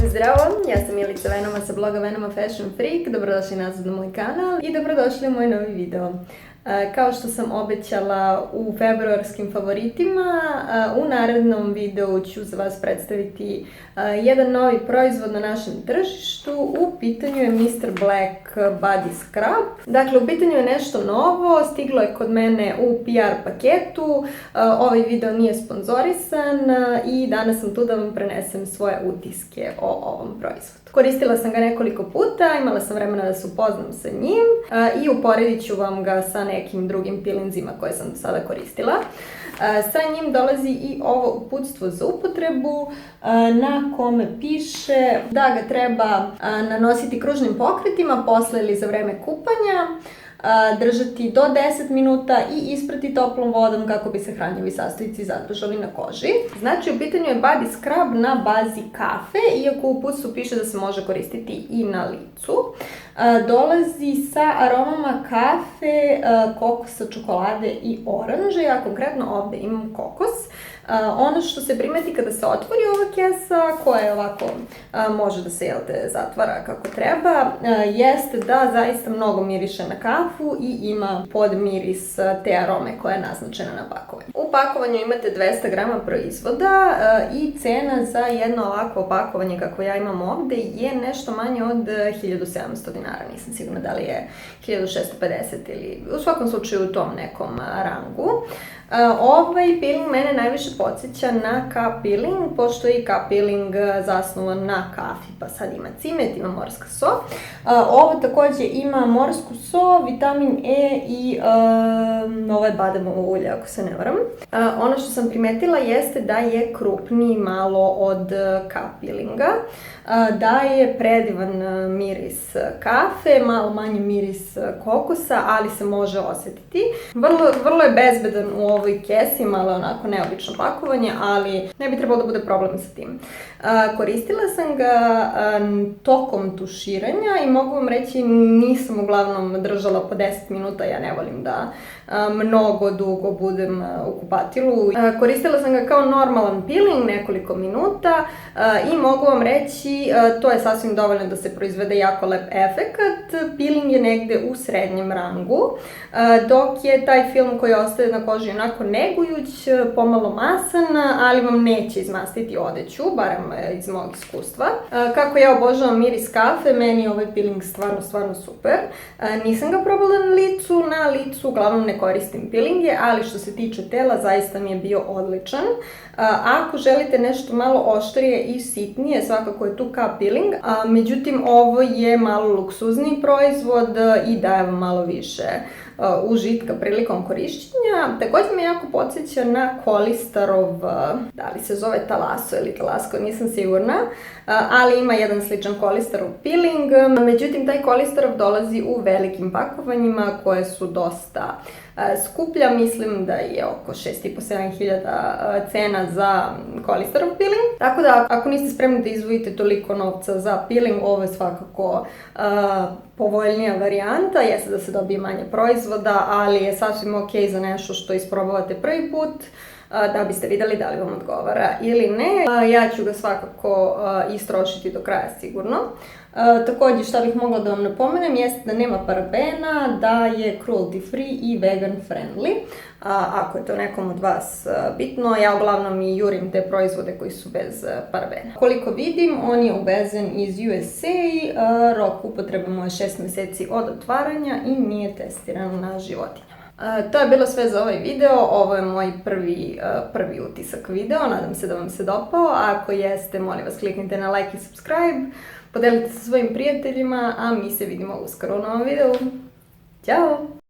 Zdravo, ja sam Milica Venoma sa bloga Venoma Fashion Freak, dobrodošli nazad na moj kanal i dobrodošli u moj novi video. Kao što sam obećala u februarskim favoritima, u narednom videu ću za vas predstaviti jedan novi proizvod na našem tržištu. U pitanju je Mr. Black Body Scrub. Dakle, u pitanju je nešto novo, stiglo je kod mene u PR paketu. Ovaj video nije sponzorisan i danas sam tu da vam prenesem svoje utiske o ovom proizvodu. Koristila sam ga nekoliko puta, imala sam vremena da se upoznam sa njim i uporedit ću vam ga sa nekim drugim peelinzima koje sam do sada koristila. Sa njim dolazi i ovo uputstvo za upotrebu na kome piše da ga treba nanositi kružnim pokretima posle ili za vreme kupanja, držati do 10 minuta i isprati toplom vodom kako bi se hranjivi sastojci zadržali na koži. Znači, u pitanju je body scrub na bazi kafe, iako u uputstvu piše da se može koristiti i na licu. Dolazi sa aromama kafe, kokosa, čokolade i oranže. Ja konkretno ovde imam kokos. Ono što se primeti kada se otvori ova kesa, koja je ovako, može da se zatvara kako treba, jeste da zaista mnogo miriše na kafu i ima podmiris te arome koja je naznačena na pakovanju. U pakovanju imate 200 grama proizvoda i cena za jedno ovakvo pakovanje kako ja imam ovde je nešto manje od 1700 dinara. Nisam sigurna da li je 1650 ili u svakom slučaju u tom nekom rangu. Ovaj peeling mene najviše podsjeća na K-peeling, pošto je i K-peeling zasnovan na kafi, pa sad ima cimet, ima morska so. Ovo takođe ima morsku so, vitamin E i ovo je bademovo ulje, ako se ne varam. Ono što sam primetila jeste da je krupniji malo od K-peelinga, da je predivan miris kafe, malo manje miris kokosa, ali se može osetiti. Vrlo je bezbedan u ovoj kesi, malo onako neobično pakovanje, ali ne bi trebalo da bude problem sa tim. Koristila sam ga tokom tuširanja i mogu vam reći, nisam uglavnom držala po 10 minuta, ja ne volim da mnogo dugo budem u kupatilu. Koristila sam ga kao normalan peeling nekoliko minuta i mogu vam reći, to je sasvim dovoljno da se proizvede jako lep efekat. Peeling je negde u srednjem rangu, dok je taj film koji ostaje na koži onako negujuć, pomalo masan, ali vam neće izmastiti odeću, barem iz mog iskustva. Kako ja obožavam miris kafe, meni je ovaj peeling stvarno super. Nisam ga probala na licu uglavnom ne koristim peelinge, ali što se tiče tela, zaista mi je bio odličan. Ako želite nešto malo oštrije i sitnije, svakako je tu K-peeling, međutim ovo je malo luksuzniji proizvod i daje vam malo više užitka prilikom korišćenja. Također me jako podsjeća na Kolistarov, da li se zove Talaso ili Talasko, nisam sigurna, ali ima jedan sličan Kolistarov peeling. Međutim, taj Kolistarov dolazi u velikim pakovanjima koje su dosta skuplja, mislim da je oko 6.500–7.000 cena za Kolistarov peeling. Tako da, ako niste spremni da izdvojite toliko novca za peeling, ovo je svakako povoljnija varijanta. Jeste da se dobije manje proizvoda, ali je sasvim ok za nešto što isprobavate prvi put, da biste videli da li vam odgovara ili ne. Ja ću ga svakako istrošiti do kraja sigurno. Također, šta bih mogla da vam napomenem jeste da nema parabena, da je cruelty free i vegan friendly. Ako je to nekom od vas bitno, ja uglavnom i jurim te proizvode koji su bez parabena. Koliko vidim, on je uvezen iz USA, rok upotrebe mu je 6 meseci od otvaranja i nije testiran na životinjama. To je bilo sve za ovaj video, ovo je moj prvi utisak video, nadam se da vam se dopao, a ako jeste, molim vas kliknite na like i subscribe, podelite sa svojim prijateljima, a mi se vidimo uskoro u novom videu. Ćao!